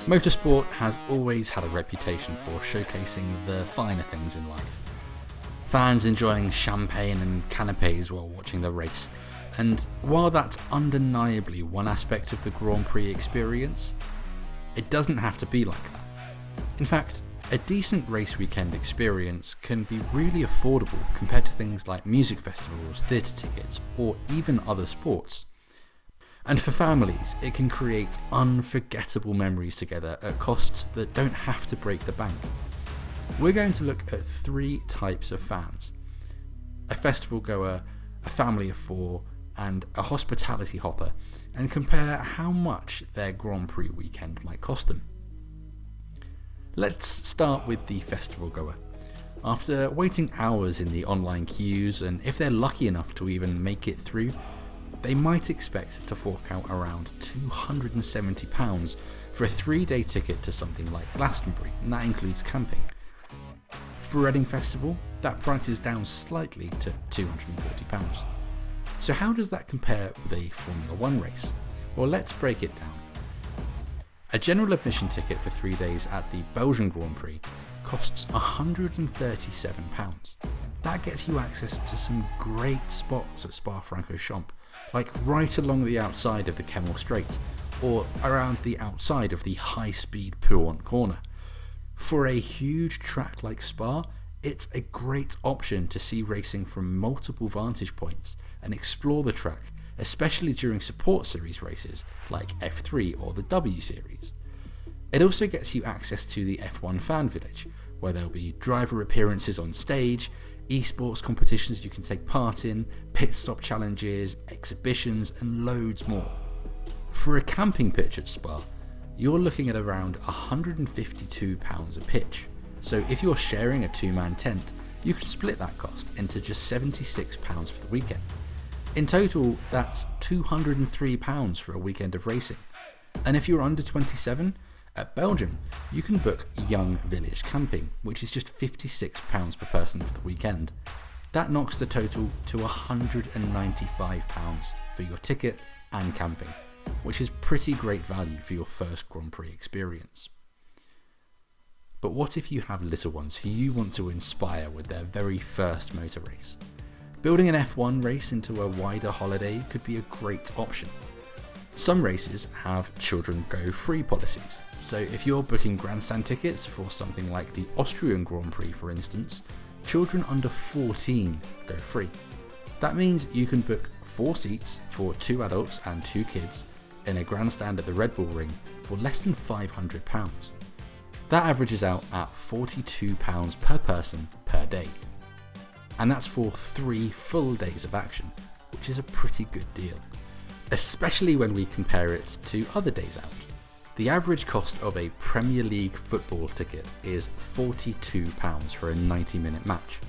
Motorsport has always had a reputation for showcasing the finer things in life. Fans enjoying champagne and canapes while watching the race, and while that's undeniably one aspect of the Grand Prix experience, it doesn't have to be like that. In fact, a decent race weekend experience can be really affordable compared to things like music festivals, theatre tickets, or even other sports. And for families, it can create unforgettable memories together at costs that don't have to break the bank. We're going to look at 3 types of fans: a festival goer, a family of 4, and a hospitality hopper, and compare how much their Grand Prix weekend might cost them. Let's start with the festival goer. After waiting hours in the online queues, and if they're lucky enough to even make it through, they might expect to fork out around £270 for a 3-day ticket to something like Glastonbury, and that includes camping. For Reading Festival, that price is down slightly to £240. So how does that compare with a Formula 1 race? Well, let's break it down. A general admission ticket for 3 days at the Belgian Grand Prix costs £137. That gets you access to some great spots at Spa-Francorchamps, like right along the outside of the Kemmel Straight, or around the outside of the high-speed Pouhon corner. For a huge track like Spa, it's a great option to see racing from multiple vantage points and explore the track, especially during support series races like F3 or the W Series. It also gets you access to the F1 fan village, where there'll be driver appearances on stage, esports competitions you can take part in, pit stop challenges, exhibitions, and loads more. For a camping pitch at Spa, you're looking at around £152 a pitch, so if you're sharing a 2-man tent, you can split that cost into just £76 for the weekend. In total, that's £203 for a weekend of racing. And if you're under 27, at Belgium, you can book Young Village Camping, which is just £56 per person for the weekend. That knocks the total to £195 for your ticket and camping, which is pretty great value for your first Grand Prix experience. But what if you have little ones who you want to inspire with their very first motor race? Building an F1 race into a wider holiday could be a great option. Some races have children go free policies, so if you're booking grandstand tickets for something like the Austrian Grand Prix for instance, children under 14 go free. That means you can book 4 seats for 2 adults and 2 kids in a grandstand at the Red Bull Ring for less than £500. That averages out at £42 per person per day. And that's for 3 full days of action, which is a pretty good deal, especially when we compare it to other days out. The average cost of a Premier League football ticket is £42 for a 90-minute match,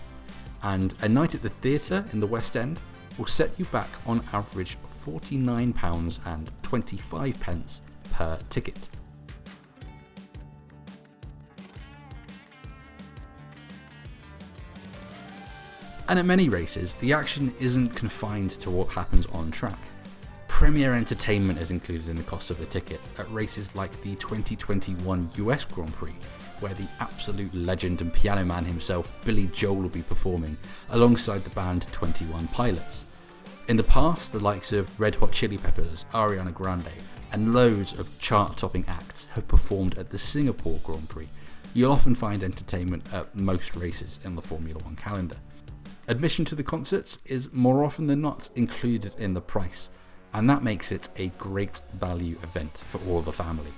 and a night at the theatre in the West End will set you back on average £49.25 per ticket. And at many races, the action isn't confined to what happens on track. Premier entertainment is included in the cost of the ticket at races like the 2021 US Grand Prix, where the absolute legend and piano man himself, Billy Joel, will be performing alongside the band 21 Pilots. In the past, the likes of Red Hot Chili Peppers, Ariana Grande, and loads of chart-topping acts have performed at the Singapore Grand Prix. You'll often find entertainment at most races in the Formula 1 calendar. Admission to the concerts is more often than not included in the price, and that makes it a great value event for all the family.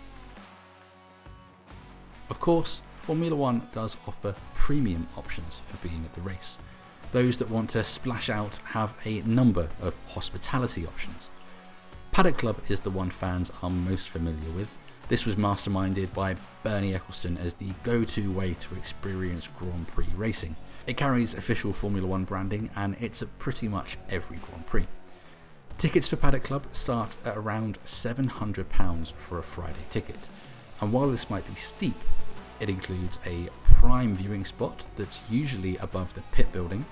Of course, Formula 1 does offer premium options for being at the race. Those that want to splash out have a number of hospitality options. Paddock Club is the one fans are most familiar with. This was masterminded by Bernie Ecclestone as the go-to way to experience Grand Prix racing. It carries official Formula 1 branding, and it's at pretty much every Grand Prix. Tickets for Paddock Club start at around £700 for a Friday ticket, and while this might be steep, it includes a prime viewing spot that's usually above the pit building,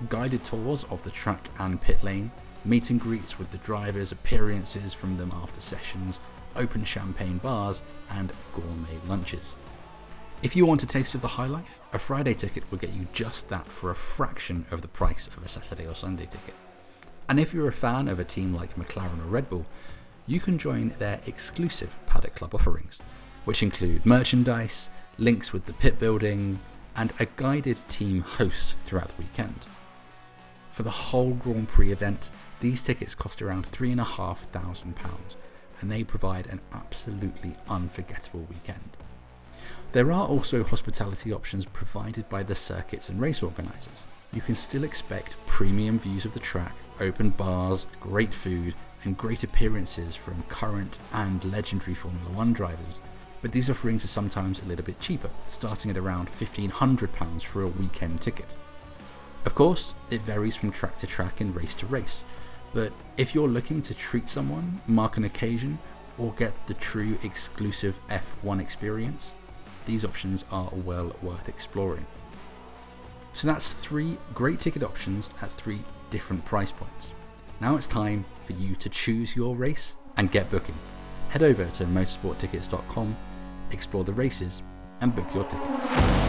guided tours of the track and pit lane, meet and greets with the drivers, appearances from them after sessions, open champagne bars, and gourmet lunches. If you want a taste of the high life, a Friday ticket will get you just that for a fraction of the price of a Saturday or Sunday ticket. And if you're a fan of a team like McLaren or Red Bull, you can join their exclusive Paddock Club offerings, which include merchandise, links with the pit building, and a guided team host throughout the weekend. For the whole Grand Prix event, these tickets cost around £3,500, and they provide an absolutely unforgettable weekend. There are also hospitality options provided by the circuits and race organisers. You can still expect premium views of the track, open bars, great food, and great appearances from current and legendary Formula 1 drivers, but these offerings are sometimes a little bit cheaper, starting at around £1,500 for a weekend ticket. Of course, it varies from track to track and race to race, but if you're looking to treat someone, mark an occasion, or get the true exclusive F1 experience, these options are well worth exploring. So that's 3 great ticket options at 3 different price points. Now it's time for you to choose your race and get booking. Head over to motorsporttickets.com, explore the races, and book your tickets.